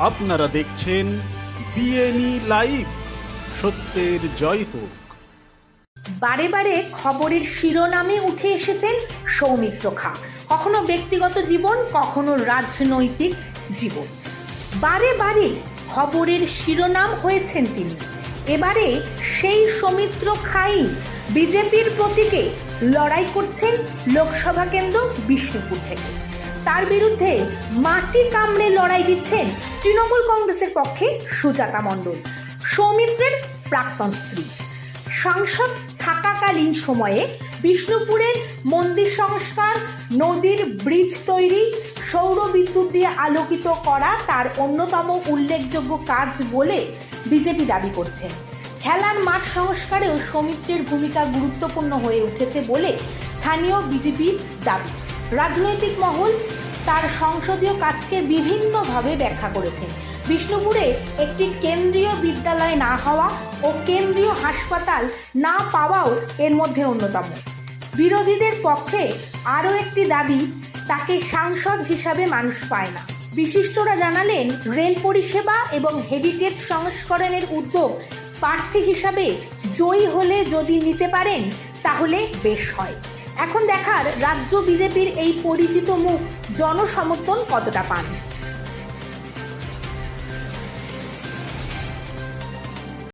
আপনারা দেখছেন বিএনই লাইভ। সত্যের জয় হোক। বারে বারে খবরের শিরোনামে উঠে এসেছেন সৌমিত্র খাঁ, কখনো ব্যক্তিগত জীবন, কখনো রাজনৈতিক জীবন। বারে বারে খবরের শিরোনাম হয়েছেন তিনি। এবারে সেই সৌমিত্র খাঁই বিজেপির প্রতীকে লড়াই করছেন লোকসভা কেন্দ্র বিষ্ণুপুর থেকে। তার বিরুদ্ধে মাটি কামড়ে লড়াই দিচ্ছেন তৃণমূল কংগ্রেসের পক্ষে সুজাতা মণ্ডল, সৌমিত্রের প্রাক্তন স্ত্রী। সাংসদ থাকাকালীন সময়ে বিষ্ণুপুরের মন্দির সংস্কার, নদীর ব্রিজ তৈরি, সৌর বিদ্যুৎ দিয়ে আলোকিত করা তার অন্যতম উল্লেখযোগ্য কাজ বলে বিজেপি দাবি করছে। খেলার মাঠ সংস্কারেও সৌমিত্রের ভূমিকা গুরুত্বপূর্ণ হয়ে উঠেছে বলে স্থানীয় বিজেপির দাবি। রাজনৈতিক মহল তার সংসদীয় কাজকে বিভিন্নভাবে ব্যাখ্যা করেছেন। বিষ্ণুপুরে একটি কেন্দ্রীয় বিদ্যালয় না হওয়া ও কেন্দ্রীয় হাসপাতাল না পাওয়াও এর মধ্যে অন্যতম। বিরোধীদের পক্ষে আরও একটি দাবি, তাকে সাংসদ হিসাবে মানুষ পায় না। বিশিষ্টরা জানালেন, রেল পরিষেবা এবং হেরিটেজ সংস্করণের উদ্যোগ প্রার্থী হিসাবে জয়ী হলে যদি নিতে পারেন তাহলে বেশ হয়। এখন দেখার রাজ্য বিজেপির এই পরিচিত মুখ জনসমর্থন কতটা পান।